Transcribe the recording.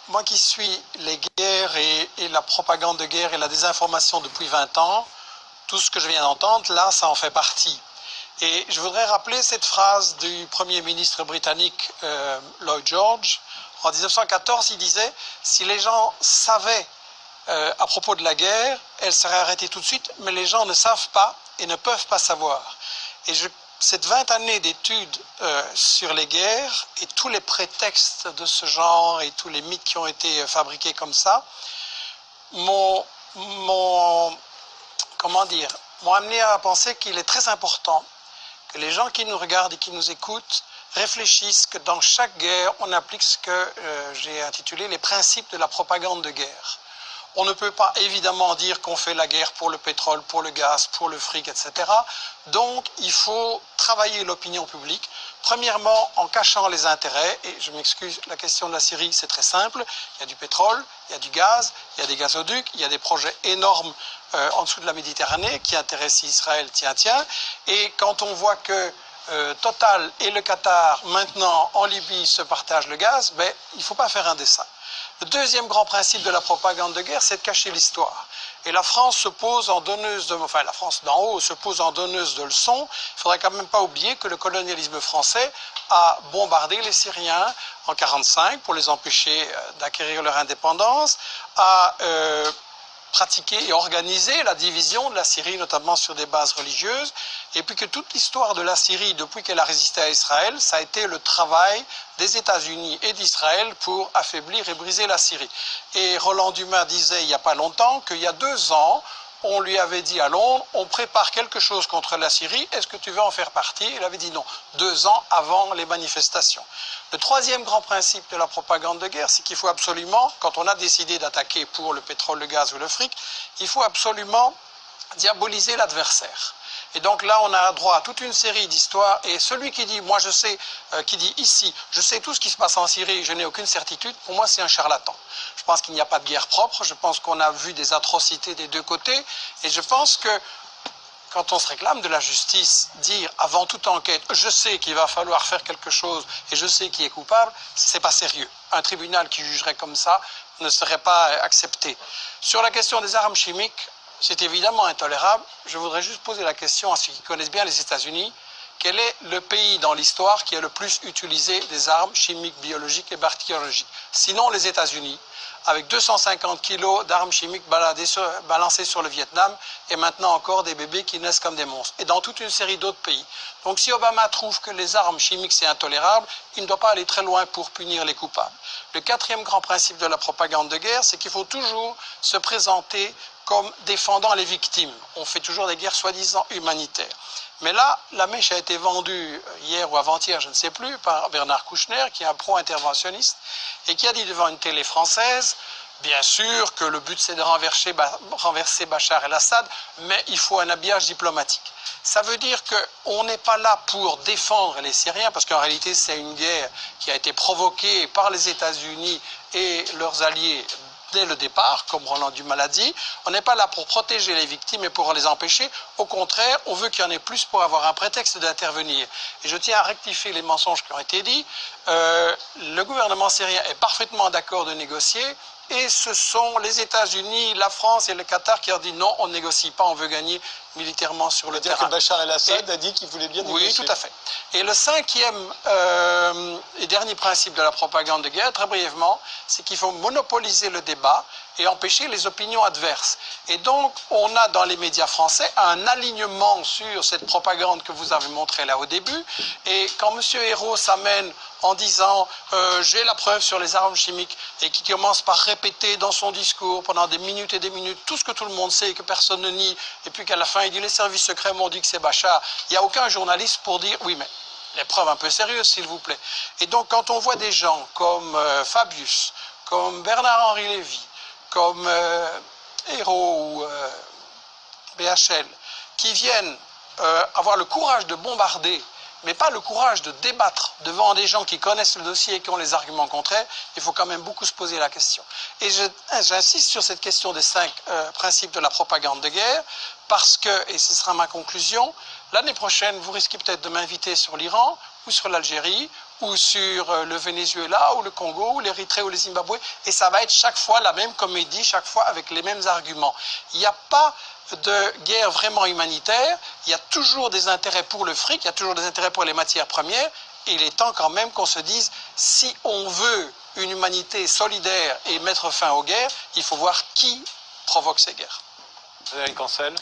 moi qui suis les guerres et la propagande de guerre et la désinformation depuis 20 ans, tout ce que je viens d'entendre, là, ça en fait partie. Et je voudrais rappeler cette phrase du Premier ministre britannique Lloyd George. En 1914, il disait « Si les gens savaient à propos de la guerre, elle serait arrêtée tout de suite, mais les gens ne savent pas et ne peuvent pas savoir. » Et cette 20 années d'études sur les guerres et tous les prétextes de ce genre et tous les mythes qui ont été fabriqués comme ça m'ont amené à penser qu'il est très important que les gens qui nous regardent et qui nous écoutent réfléchissent que dans chaque guerre, on applique ce que j'ai intitulé les principes de la propagande de guerre. On ne peut pas évidemment dire qu'on fait la guerre pour le pétrole, pour le gaz, pour le fric, etc. Donc, il faut travailler l'opinion publique. Premièrement, en cachant les intérêts. Et je m'excuse, la question de la Syrie, c'est très simple. Il y a du pétrole, il y a du gaz, il y a des gazoducs, il y a des projets énormes en dessous de la Méditerranée qui intéressent Israël, tiens. Et quand on voit que Total et le Qatar, maintenant en Libye, se partagent le gaz, ben, il ne faut pas faire un dessin. Le deuxième grand principe de la propagande de guerre, c'est de cacher l'histoire. Et la France se pose en donneuse la France d'en haut se pose en donneuse de leçons. Il ne faudrait quand même pas oublier que le colonialisme français a bombardé les Syriens en 1945 pour les empêcher d'acquérir leur indépendance, a pratiquer et organiser la division de la Syrie, notamment sur des bases religieuses, et puis que toute l'histoire de la Syrie, depuis qu'elle a résisté à Israël, ça a été le travail des États-Unis et d'Israël pour affaiblir et briser la Syrie. Et Roland Dumas disait il n'y a pas longtemps qu'il y a 2 ans, on lui avait dit à Londres, on prépare quelque chose contre la Syrie, est-ce que tu veux en faire partie? Il avait dit non, 2 ans avant les manifestations. Le troisième grand principe de la propagande de guerre, c'est qu'il faut absolument, quand on a décidé d'attaquer pour le pétrole, le gaz ou le fric, il faut absolument diaboliser l'adversaire. Et donc là, on a droit à toute une série d'histoires. Et celui qui dit, moi je sais, qui dit ici, je sais tout ce qui se passe en Syrie, je n'ai aucune certitude, pour moi c'est un charlatan. Je pense qu'il n'y a pas de guerre propre, je pense qu'on a vu des atrocités des deux côtés. Et je pense que quand on se réclame de la justice, dire avant toute enquête, je sais qu'il va falloir faire quelque chose et je sais qui est coupable, c'est pas sérieux. Un tribunal qui jugerait comme ça ne serait pas accepté. Sur la question des armes chimiques, c'est évidemment intolérable. Je voudrais juste poser la question à ceux qui connaissent bien les États-Unis. Quel est le pays dans l'histoire qui a le plus utilisé des armes chimiques, biologiques et bactériologiques? Sinon les États-Unis, avec 250 kilos d'armes chimiques balancées sur le Vietnam et maintenant encore des bébés qui naissent comme des monstres. Et dans toute une série d'autres pays. Donc si Obama trouve que les armes chimiques c'est intolérable, il ne doit pas aller très loin pour punir les coupables. Le quatrième grand principe de la propagande de guerre, c'est qu'il faut toujours se présenter comme défendant les victimes. On fait toujours des guerres soi-disant humanitaires. Mais là, la mèche a été vendue hier ou avant-hier, je ne sais plus, par Bernard Kouchner, qui est un pro-interventionniste, et qui a dit devant une télé française, bien sûr que le but c'est de renverser Bachar el-Assad, mais il faut un habillage diplomatique. Ça veut dire qu'on n'est pas là pour défendre les Syriens, parce qu'en réalité c'est une guerre qui a été provoquée par les États-Unis et leurs alliés dès le départ, comme Roland Dumas l'a dit. On n'est pas là pour protéger les victimes et pour les empêcher. Au contraire, on veut qu'il y en ait plus pour avoir un prétexte d'intervenir. Et je tiens à rectifier les mensonges qui ont été dits. Le gouvernement syrien est parfaitement d'accord de négocier. Et ce sont les États-Unis, la France et le Qatar qui ont dit non, on ne négocie pas, on veut gagner militairement sur le terrain. C'est-à-dire que Bachar el-Assad a dit qu'il voulait bien négocier. Oui, tout à fait. Et le cinquième et dernier principe de la propagande de guerre, très brièvement, c'est qu'il faut monopoliser le débat et empêcher les opinions adverses. Et donc, on a dans les médias français un alignement sur cette propagande que vous avez montrée là au début. Et quand M. Hérault s'amène en disant j'ai la preuve sur les armes chimiques et qui commence par répéter dans son discours pendant des minutes et des minutes tout ce que tout le monde sait et que personne ne nie, et puis qu'à la fin il dit les services secrets m'ont dit que c'est Bachar, il n'y a aucun journaliste pour dire oui mais les preuves un peu sérieuses s'il vous plaît. Et donc quand on voit des gens comme Fabius, comme Bernard-Henri Lévy, comme Hérault ou BHL qui viennent avoir le courage de bombarder mais pas le courage de débattre devant des gens qui connaissent le dossier et qui ont les arguments contraires, il faut quand même beaucoup se poser la question. Et j'insiste sur cette question des 5 principes de la propagande de guerre, parce que, et ce sera ma conclusion, l'année prochaine, vous risquez peut-être de m'inviter sur l'Iran, ou sur l'Algérie, ou sur le Venezuela, ou le Congo, ou l'Érythrée, ou le Zimbabwe, et ça va être chaque fois la même comédie, chaque fois avec les mêmes arguments. Il n'y a pas de guerre vraiment humanitaire, il y a toujours des intérêts pour le fric, il y a toujours des intérêts pour les matières premières, et il est temps quand même qu'on se dise, si on veut une humanité solidaire et mettre fin aux guerres, il faut voir qui provoque ces guerres. Frédéric Ancel.